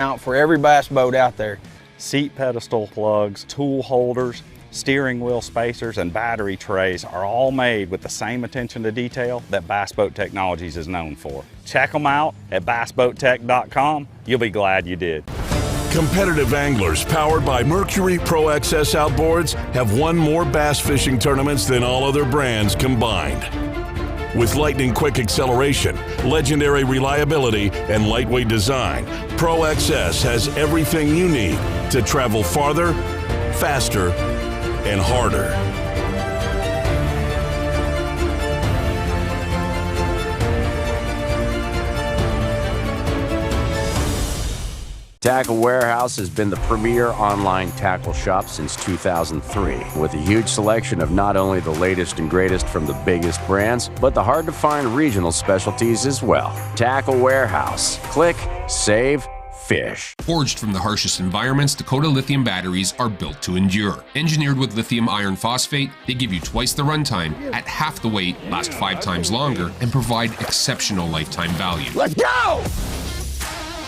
out for every bass boat out there. Seat pedestal plugs, tool holders, steering wheel spacers, and battery trays are all made with the same attention to detail that Bass Boat Technologies is known for. Check them out at bassboattech.com. You'll be glad you did. Competitive anglers powered by Mercury Pro XS outboards have won more bass fishing tournaments than all other brands combined. With lightning-quick acceleration, legendary reliability, and lightweight design, Pro XS has everything you need to travel farther, faster, and harder. Tackle Warehouse has been the premier online tackle shop since 2003, with a huge selection of not only the latest and greatest from the biggest brands, but the hard-to-find regional specialties as well. Tackle Warehouse. Click, save, fish. Forged from the harshest environments, Dakota lithium batteries are built to endure. Engineered with lithium iron phosphate, they give you twice the runtime, at half the weight, last 5 times longer, and provide exceptional lifetime value. Let's go!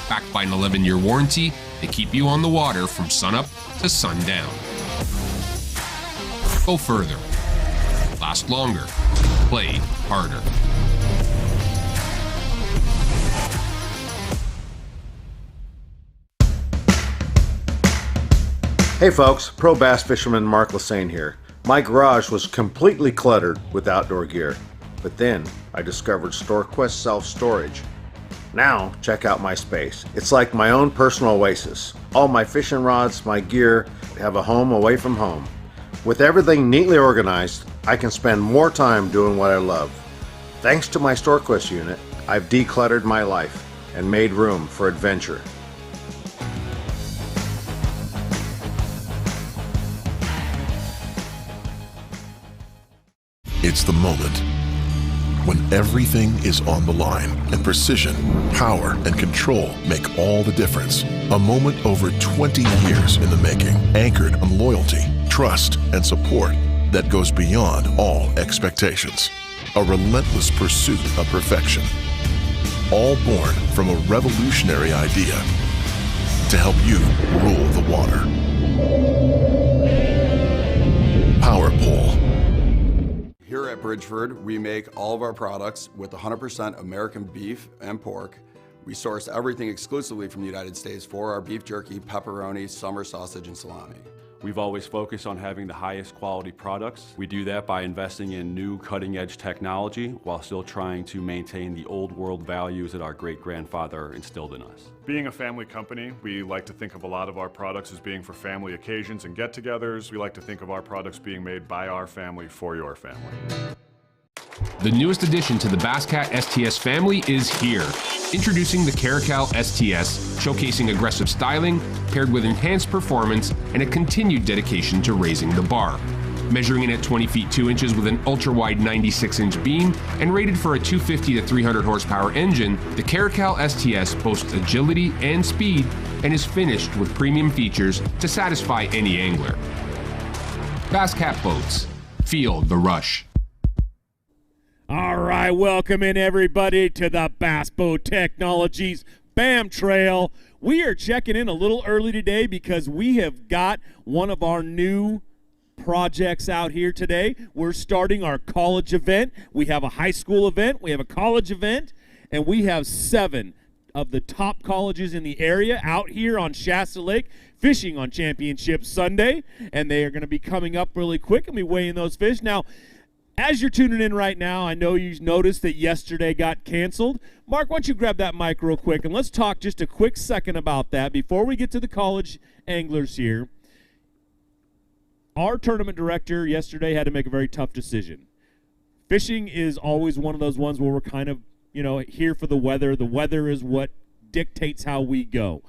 Backed by an 11-year warranty, they keep you on the water from sunup to sundown. Go further. Last longer. Play harder. Hey folks, Pro Bass Fisherman Mark Lassane here. My garage was completely cluttered with outdoor gear, but then I discovered StoreQuest Self-Storage. Now, check out my space. It's like my own personal oasis. All my fishing rods, my gear, have a home away from home. With everything neatly organized, I can spend more time doing what I love. Thanks to my StoreQuest unit, I've decluttered my life and made room for adventure. It's the moment when everything is on the line and precision, power, and control make all the difference. A moment over 20 years in the making, anchored on loyalty, trust, and support that goes beyond all expectations. A relentless pursuit of perfection. All born from a revolutionary idea to help you rule the water. Power Pole. Here at Bridgeford, we make all of our products with 100% American beef and pork. We source everything exclusively from the United States for our beef jerky, pepperoni, summer sausage, and salami. We've always focused on having the highest quality products. We do that by investing in new cutting-edge technology while still trying to maintain the old world values that our great-grandfather instilled in us. Being a family company, we like to think of a lot of our products as being for family occasions and get-togethers. We like to think of our products being made by our family for your family. The newest addition to the Basscat STS family is here. Introducing the Caracal STS, showcasing aggressive styling, paired with enhanced performance and a continued dedication to raising the bar. Measuring in at 20 feet 2 inches with an ultra-wide 96-inch beam and rated for a 250 to 300 horsepower engine, the Caracal STS boasts agility and speed and is finished with premium features to satisfy any angler. Basscat Boats. Feel the rush. All right, welcome in everybody to the Bass Boat Technologies BAM Trail. We are checking in a little early today because we have got one of our new projects out here today. We're starting our college event. We have a high school event, we have a college event, and we have 7 of the top colleges in the area out here on Shasta Lake fishing on Championship Sunday, and they are going to be coming up really quick and be weighing those fish. Now, as you're tuning in right now, I know you noticed that yesterday got canceled. Mark, why don't you grab that mic real quick, and let's talk just a quick second about that before we get to the college anglers here. Our tournament director yesterday had to make a very tough decision. Fishing is always one of those ones where we're kind of, here for the weather. The weather is what dictates how we go.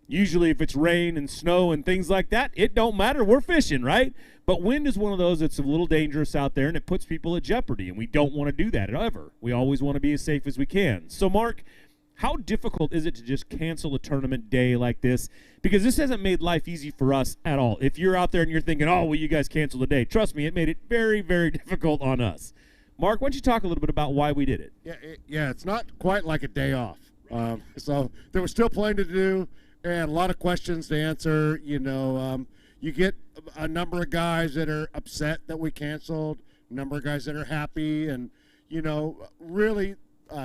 Usually if it's rain and snow and things like that, it don't matter. We're fishing, right? But wind is one of those that's a little dangerous out there, and it puts people at jeopardy, and we don't want to do that ever. We always want to be as safe as we can. So, Mark, how difficult is it to just cancel a tournament day like this? Because this hasn't made life easy for us at all. If you're out there and you're thinking, oh, well, you guys canceled the day, trust me, it made it very, very difficult on us. Mark, why don't you talk a little bit about why we did it? Yeah, it's not quite like a day off. So there was still plenty to do. And a lot of questions to answer. You get a number of guys that are upset that we canceled, a number of guys that are happy, and really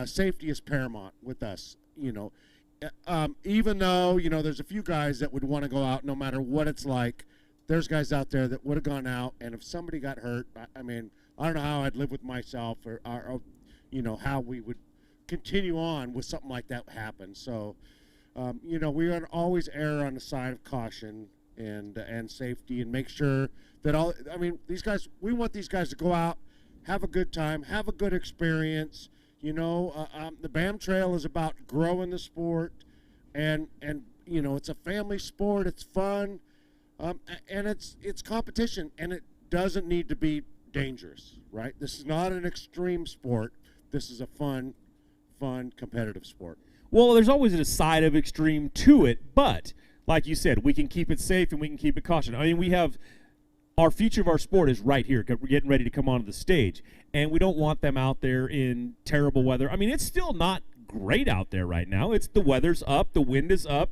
safety is paramount with us. Even though there's a few guys that would want to go out no matter what it's like. There's guys out there that would have gone out, and if somebody got hurt, I don't know how I'd live with myself, or how we would continue on with something like that happen. So, we would always err on the side of caution and safety, and make sure that these guys, we want these guys to go out, have a good time, have a good experience. The BAM Trail is about growing the sport, and it's a family sport. It's fun. And it's competition, and it doesn't need to be dangerous, right? This is not an extreme sport. This is a fun, competitive sport. Well, there's always a side of extreme to it, but like you said, we can keep it safe and we can keep it cautious. We have our future of our sport is right here. We're getting ready to come onto the stage, and we don't want them out there in terrible weather. It's still not great out there right now. The weather's up, the wind is up.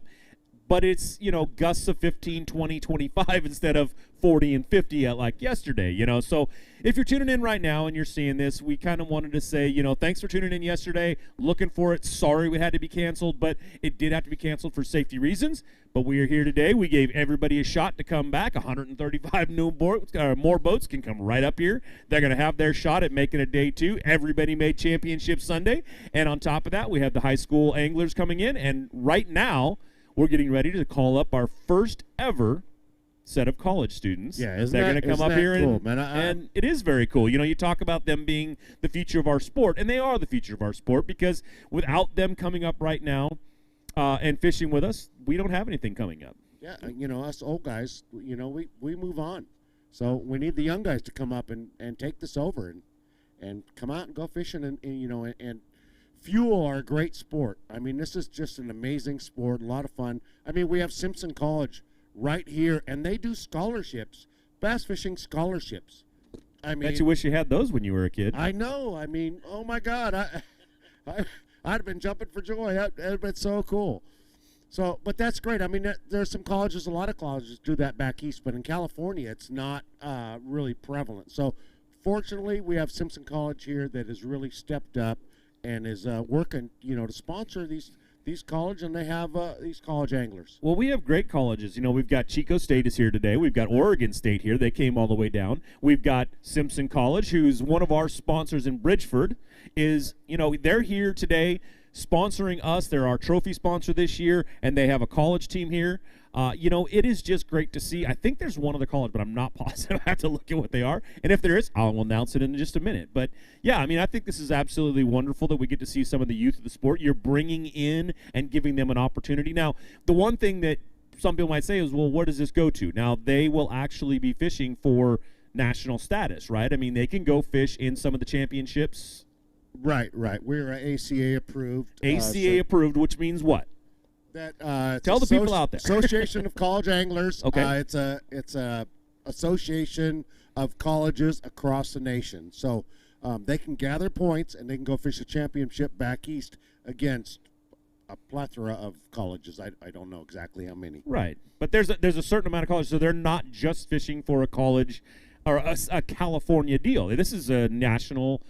But it's, gusts of 15, 20, 25 instead of 40 and 50 like yesterday, So if you're tuning in right now and you're seeing this, we kind of wanted to say, thanks for tuning in yesterday. Looking for it. Sorry we had to be canceled, but it did have to be canceled for safety reasons. But we are here today. We gave everybody a shot to come back. 135 more boats can come right up here. They're going to have their shot at making a day 2. Everybody made Championship Sunday. And on top of that, we have the high school anglers coming in. And right now, we're getting ready to call up our first ever set of college students. Yeah, they're going to come up here, cool, and it is very cool. You talk about them being the future of our sport, and they are the future of our sport, because without them coming up right now and fishing with us, we don't have anything coming up. Yeah, us old guys, we move on. So we need the young guys to come up and take this over and come out and go fishing and fuel our great sport. This is just an amazing sport, a lot of fun. We have Simpson College right here, and they do scholarships, bass fishing scholarships. Bet you wish you had those when you were a kid. I know. Oh my God, I'd have been jumping for joy. That'd been so cool. So, but that's great. There's some colleges, a lot of colleges do that back east, but in California, it's not really prevalent. So, fortunately, we have Simpson College here that has really stepped up and is working, to sponsor these college, and they have these college anglers. Well, we have great colleges. We've got Chico State is here today. We've got Oregon State here. They came all the way down. We've got Simpson College, who's one of our sponsors in Bridgeford. They're here today sponsoring us. They're our trophy sponsor this year, and they have a college team here. It is just great to see. I think there's one other college, but I'm not positive. I have to look at what they are. And if there is, I'll announce it in just a minute. But, yeah, I think this is absolutely wonderful that we get to see some of the youth of the sport. You're bringing in and giving them an opportunity. Now, the one thing that some people might say is, well, where does this go to? Now, they will actually be fishing for national status, right? They can go fish in some of the championships. Right. We're ACA approved. ACA approved, which means what? Tell the people out there. Association of College Anglers. Okay. It's a association of colleges across the nation. So they can gather points and they can go fish a championship back east against a plethora of colleges. I don't know exactly how many. Right, but there's a certain amount of colleges, so they're not just fishing for a college or a California deal. This is a national.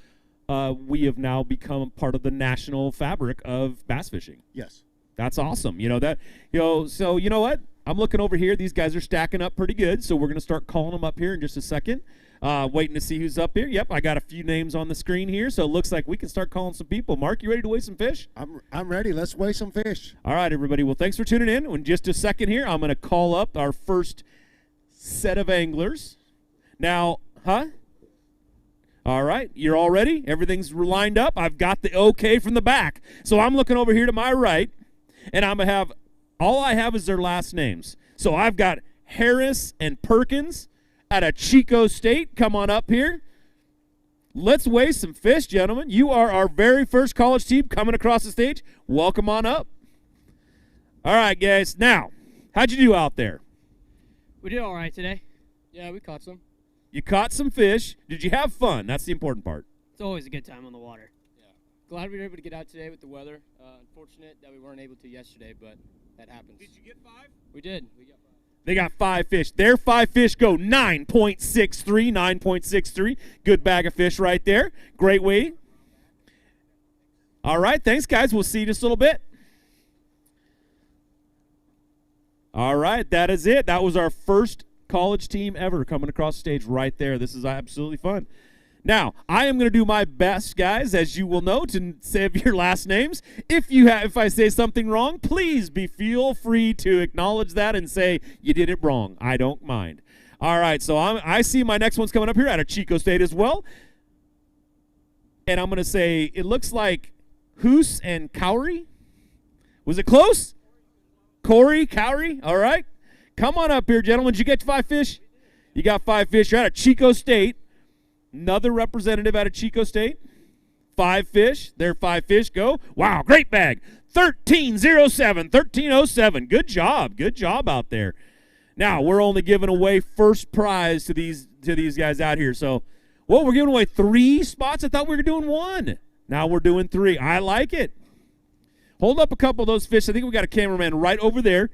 We have now become part of the national fabric of bass fishing. Yes. That's awesome. So you know what? I'm looking over here. These guys are stacking up pretty good, so we're going to start calling them up here in just a second. Waiting to see who's up here. Yep, I got a few names on the screen here, so it looks like we can start calling some people. Mark, you ready to weigh some fish? I'm ready. Let's weigh some fish. All right, everybody. Well, thanks for tuning in. In just a second here, I'm going to call up our first set of anglers. Now, All right, you're all ready? Everything's lined up? I've got the okay from the back. So I'm looking over here to my right, and I'm going to have, all I have is their last names. So I've got Harris and Perkins out of Chico State. Come on up here. Let's weigh some fish, gentlemen. You are our very first college team coming across the stage. Welcome on up. All right, guys. Now, how'd you do out there? We did all right today. Yeah, we caught some. You caught some fish. Did you have fun? That's the important part. It's always a good time on the water. Glad we were able to get out today with the weather. Unfortunate that we weren't able to yesterday, but that happens. Did you get 5? We did. We got 5. They got 5 fish. Their 5 fish go 9.63, 9.63. Good bag of fish right there. Great weight. All right, thanks, guys. We'll see you in just a little bit. All right, that is it. That was our first college team ever coming across the stage right there. This is absolutely fun. Now, I am going to do my best, guys, as you will know, to say your last names. If I say something wrong, please feel free to acknowledge that and say you did it wrong. I don't mind. All right, so I see my next one's coming up here out of Chico State as well. And I'm going to say it looks like Hoos and Cowrie. Was it close? Corey, Cowrie, all right. Come on up here, gentlemen. Did you get 5 fish? You got 5 fish. You're out of Chico State. Another representative out of Chico State. 5 fish. Their 5 fish go. Wow, great bag. 1307, 1307. Good job. Good job out there. Now, we're only giving away first prize to these guys out here. So, well, we're giving away 3 spots. I thought we were doing 1. Now we're doing 3. I like it. Hold up a couple of those fish. I think we got a cameraman right over there.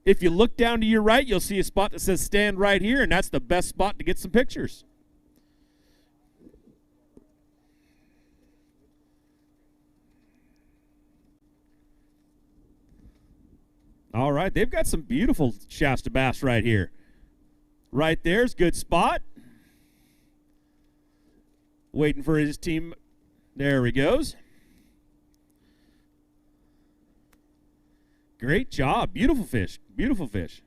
If you look down to your right, you'll see a spot that says stand right here, and that's the best spot to get some pictures. All right, they've got some beautiful Shasta bass right here. Right there's good spot. Waiting for his team. There he goes. Great job. Beautiful fish. Beautiful fish.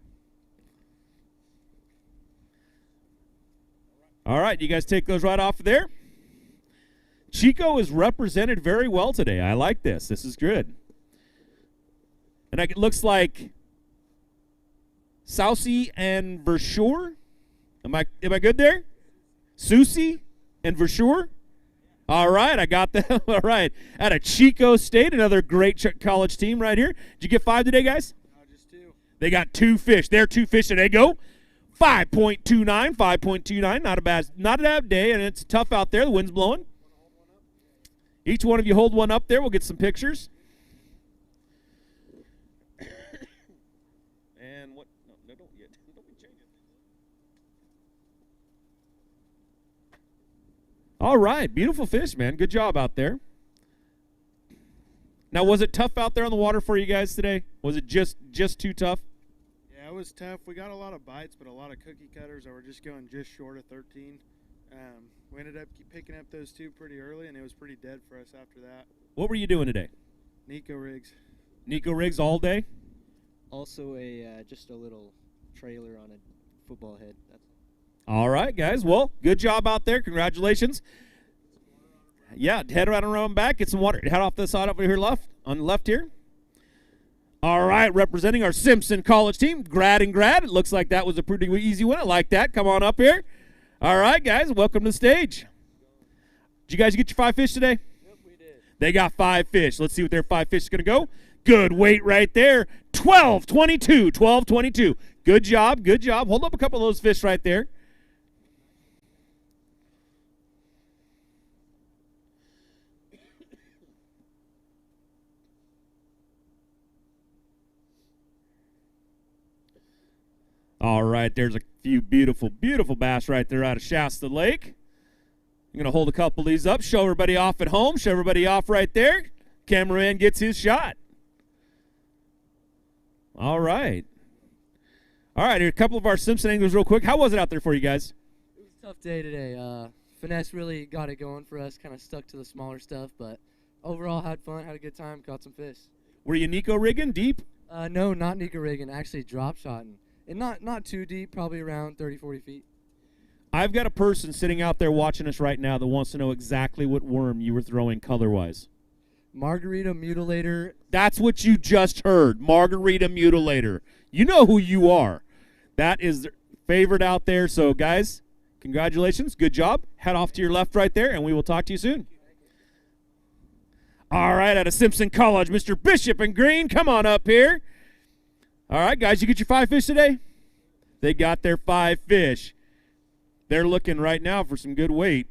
All right, you guys take those right off of there. Chico is represented very well today. I like this. This is good. And it looks like Saucy and Versure. Am I good there? Susie and Versure. All right, I got them. All right. Out of Chico State, another great college team right here. Did you get 5 today, guys? No, just 2. They got 2 fish. Their 2 fish today go 5.29, 5.29. Not a bad day, and it's tough out there. The wind's blowing. Each one of you hold one up there. We'll get some pictures. And what? No, don't yet. Don't be changing. All right, beautiful fish, man. Good job out there. Now, was it tough out there on the water for you guys today? Was it just too tough? Yeah, it was tough. We got a lot of bites, but a lot of cookie cutters that were just going just short of 13. We ended up picking up those 2 pretty early, and it was pretty dead for us after that. What were you doing today? Nico rigs. Nico rigs all day? Also just a little trailer on a football head. All right, guys. Well, good job out there. Congratulations. Yeah, head around and around back. Get some water. Head off the side over here on the left here. All right, representing our Simpson College team, Grad and Grad. It looks like that was a pretty easy one. I like that. Come on up here. All right, guys, welcome to the stage. Did you guys get your 5 fish today? Yep, we did. They got 5 fish. Let's see what their 5 fish is going to go. Good weight right there. 12.22, 12.22. Good job, good job. Hold up a couple of those fish right there. All right, there's a few beautiful, beautiful bass right there out of Shasta Lake. I'm going to hold a couple of these up, show everybody off at home, show everybody off right there. Cameraman gets his shot. All right. All right, here, a couple of our Simpson anglers real quick. How was it out there for you guys? It was a tough day today. Finesse really got it going for us, kind of stuck to the smaller stuff, but overall had fun, had a good time, caught some fish. Were you Nico rigging deep? No, not Nico rigging, actually drop shotting. And not too deep, probably around 30, 40 feet. I've got a person sitting out there watching us right now that wants to know exactly what worm you were throwing color-wise. Margarita Mutilator. That's what you just heard, Margarita Mutilator. You know who you are. That is the favorite out there. So, guys, congratulations. Good job. Head off to your left right there, and we will talk to you soon. All right, out of Simpson College, Mr. Bishop and Green, come on up here. All right, guys, you get your 5 fish today? They got their 5 fish. They're looking right now for some good weight.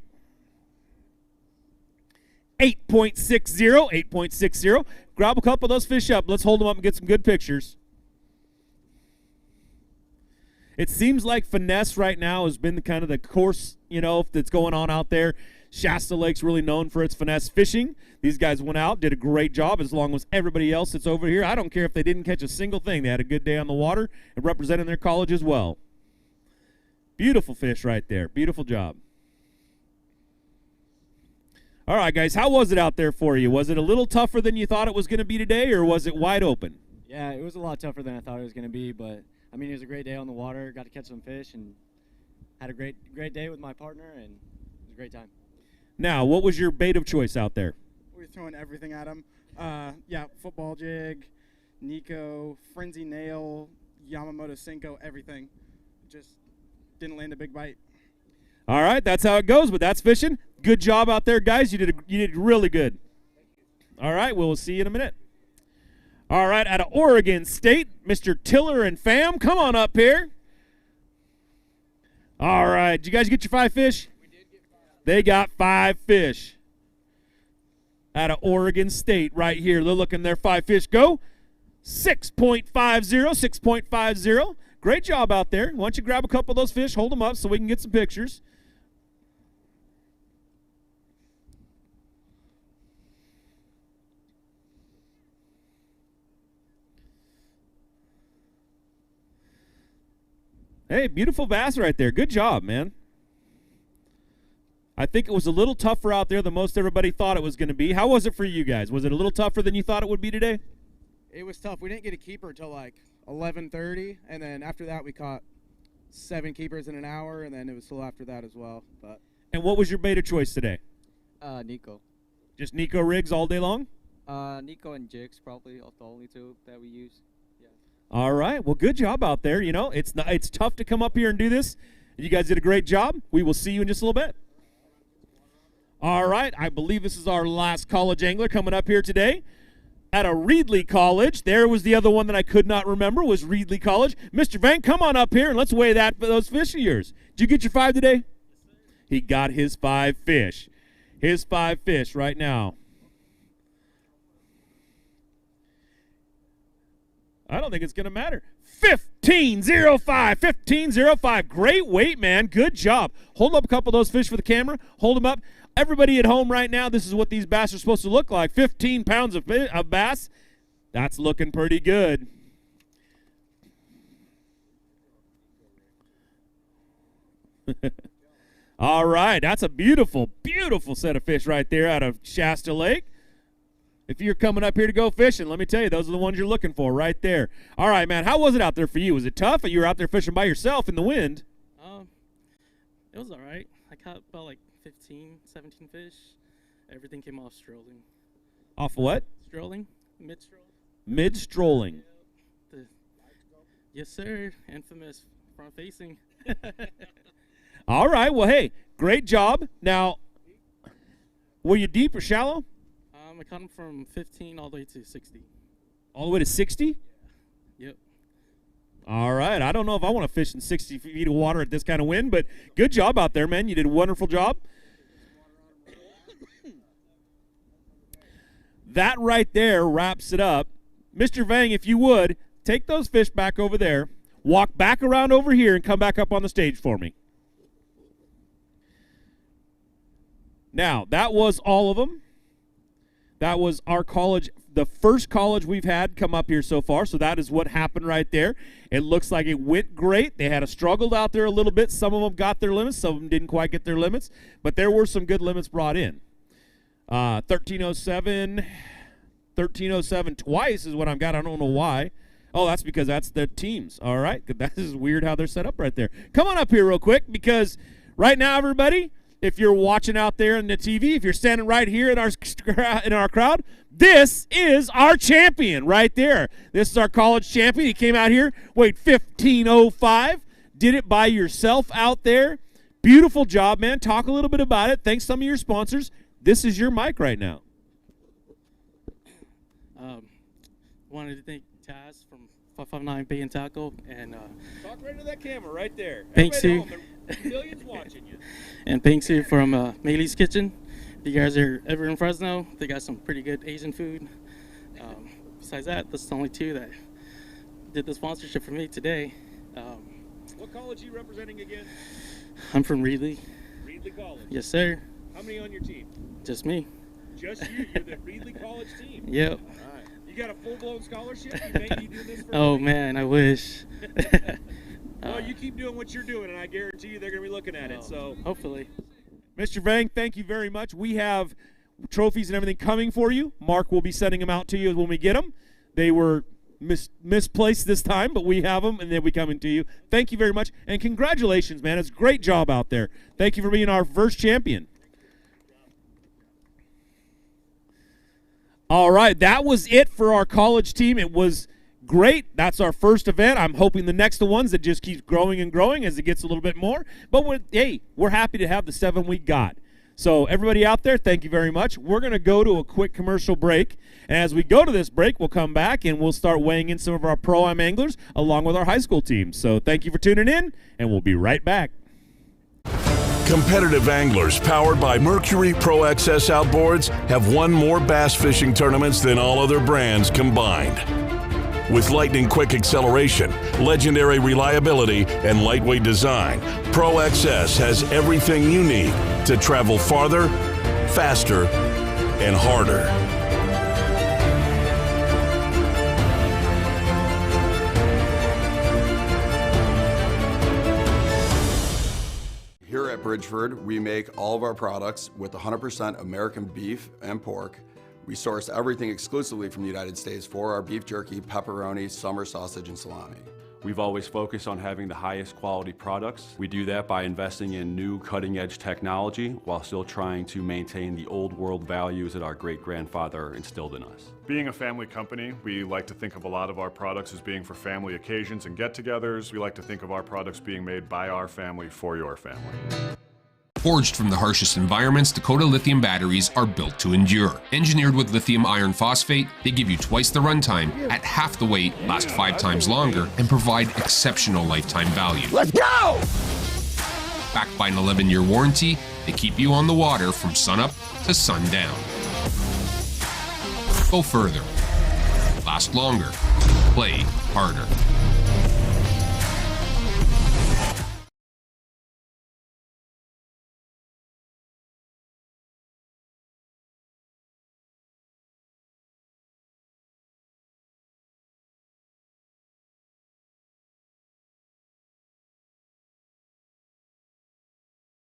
8.60, 8.60. Grab a couple of those fish up. Let's hold them up and get some good pictures. It seems like finesse right now has been kind of the course, that's going on out there. Shasta Lake's really known for its finesse fishing. These guys went out, did a great job, as long as everybody else that's over here. I don't care if they didn't catch a single thing. They had a good day on the water and representing their college as well. Beautiful fish right there. Beautiful job. All right, guys, how was it out there for you? Was it a little tougher than you thought it was going to be today, or was it wide open? Yeah, it was a lot tougher than I thought it was going to be, but I mean, it was a great day on the water. Got to catch some fish and had a great day with my partner, and it was a great time. Now, what was your bait of choice out there? We were throwing everything at him. Yeah, football jig, Nico, frenzy nail, Yamamoto Senko, everything. Just didn't land a big bite. All right, that's how it goes, but that's fishing. Good job out there, guys. You did really good. All right, we'll see you in a minute. All right, out of Oregon State, Mr. Tiller and fam, come on up here. All right, did you guys get your 5 fish? We did get 5. They got 5 fish. Out of Oregon State right here. They're looking their 5 fish go. 6.50, 6.50. Great job out there. Why don't you grab a couple of those fish, hold them up so we can get some pictures. Hey, beautiful bass right there. Good job, man. I think it was a little tougher out there than most everybody thought it was going to be. How was it for you guys? Was it a little tougher than you thought it would be today? It was tough. We didn't get a keeper until like 11:30, and then after that we caught 7 keepers in an hour, and then it was still after that as well. But. And what was your bait of choice today? Nico. Just Nico rigs all day long? Nico and jigs probably are the only 2 that we use. Yeah. All right. Well, good job out there. It's tough to come up here and do this. You guys did a great job. We will see you in just a little bit. All right. I believe this is our last college angler coming up here today. At a Reedley College. There was the other one that I could not remember, was Reedley College. Mr. Van, come on up here and let's weigh those fish of yours. Did you get your 5 today? Yes, sir. He got his 5 fish. His 5 fish right now. I don't think it's going to matter. 15.05, 15.05. Great weight, man. Good job. Hold up a couple of those fish for the camera. Hold them up. Everybody at home right now, this is what these bass are supposed to look like. 15 pounds of bass. That's looking pretty good. All right, that's a beautiful, beautiful set of fish right there out of Shasta Lake. If you're coming up here to go fishing, let me tell you, those are the ones you're looking for right there. All right, man, how was it out there for you? Was it tough? You were out there fishing by yourself in the wind. It was all right. I caught about like 15, 17 fish. Everything came off strolling. Off what? Strolling. Mid-strolling. Mid-strolling. Yes, sir. Infamous front-facing. All right. Well, hey, great job. Now, were you deep or shallow? I caught them from 15 all the way to 60. All the way to 60? Yep. All right. I don't know if I want to fish in 60 feet of water at this kind of wind, but good job out there, man. You did a wonderful job. That right there wraps it up. Mr. Vang, if you would, take those fish back over there, walk back around over here, and come back up on the stage for me. Now, that was all of them. That was our college, the first college we've had come up here so far, so that is what happened right there. It looks like it went great. They had struggled out there a little bit. Some of them got their limits. Some of them didn't quite get their limits, but there were some good limits brought in. 1307 twice is what I've got. I don't know why. Oh, that's because that's the teams. All right. That is weird how they're set up right there. Come on up here real quick, because right now, everybody, if you're watching out there in the TV, if you're standing right here in our crowd, this is our champion right there. This is our college champion. He came out here, weighed 15.05, did it by yourself out there. Beautiful job, man. Talk a little bit about it. Thanks some of your sponsors. This is your mic right now. Wanted to thank Taz from 559 Bait and Tackle, and talk right to that camera right there. Thanks to millions watching you. And thanks to from Maylee's Kitchen, If you guys are ever in Fresno, they got some pretty good Asian food. Besides that, that's the only two that did the sponsorship for me today. What college are you representing again? I'm from Reedley. Reedley College. Yes, sir. How many on your team? Just me. Just you. You're the Reedley College team. Yep. All right. You got a full-blown scholarship? You do this for Oh free? man, I wish. Well, you keep doing what you're doing, and I guarantee you they're going to be looking at it. So hopefully. Mr. Vang, thank you very much. We have trophies and everything coming for you. Mark will be sending them out to you when we get them. They were misplaced this time, but we have them, and they'll be coming to you. Thank you very much, and congratulations, man. It's a great job out there. Thank you for being our first champion. All right, that was it for our college team. It was great. That's our first event. I'm hoping the next ones that just keeps growing and growing as it gets a little bit more. But we're happy to have the 7 we got. So everybody out there, thank you very much. We're going to go to a quick commercial break. And as we go to this break, we'll come back and we'll start weighing in some of our Pro-Am anglers along with our high school teams. So thank you for tuning in, and we'll be right back. Competitive anglers powered by Mercury Pro XS outboards have won more bass fishing tournaments than all other brands combined. With lightning-quick acceleration, legendary reliability, and lightweight design, Pro XS has everything you need to travel farther, faster, and harder. Here at Bridgeford, we make all of our products with 100% American beef and pork. We source everything exclusively from the United States for our beef jerky, pepperoni, summer sausage, and salami. We've always focused on having the highest quality products. We do that by investing in new cutting-edge technology while still trying to maintain the old world values that our great-grandfather instilled in us. Being a family company, we like to think of a lot of our products as being for family occasions and get-togethers. We like to think of our products being made by our family for your family. Forged from the harshest environments, Dakota lithium batteries are built to endure. Engineered with lithium iron phosphate, they give you twice the runtime, at half the weight, last 5 times longer, and provide exceptional lifetime value. Let's go! Backed by an 11-year warranty, they keep you on the water from sunup to sundown. Go further. Last longer. Play harder.